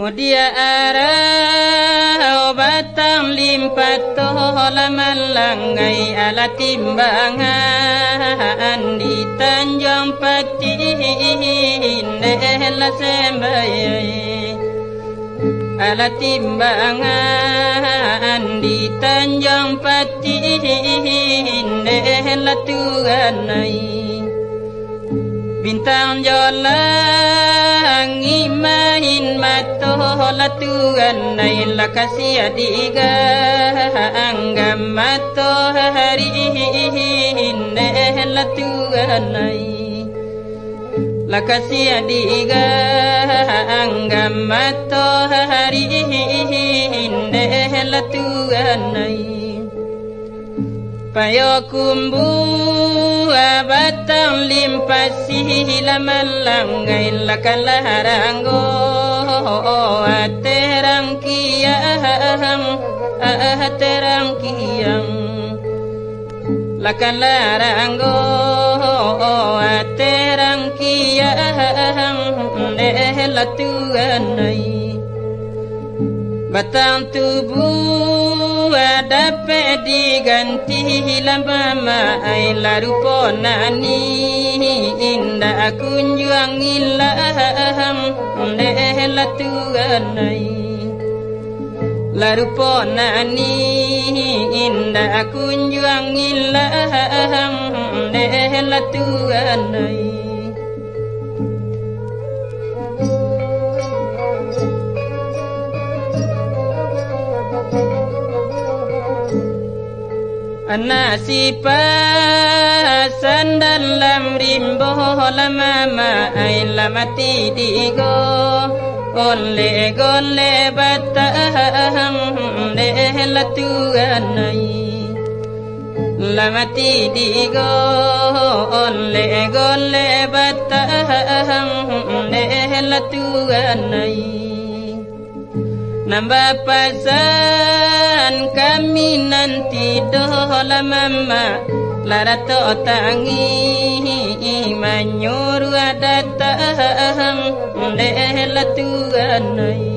Mudia arau batang limpat tolaman langgai ala timbangan di Tanjung Pati indela sembayai ala timbangan di Tanjung Pati indela tuanai bintang jolang imahin matola tuan naila kasih adiga anggam mato hari indela tuan nai la kasih adiga anggam mato hari indela tuan nai payo kumbu batang limpasi lamalangay lakalaharango aterang kiyang lakalarango aterang kiyang lelatuanay batang tubuh dapat diganti lama ay larupo nani indah kunjuang ilaham lehla tuanay larupo nani indah kunjuang ilaham lehla tuanay nasipasan dalam rimbo lama ay lamati digo gole gole batang lehla tuanay lamati digo gole gole batang lehla tuanay nambah pasan kami nanti dola mama larato tangi manyuru adatang lehla tuanay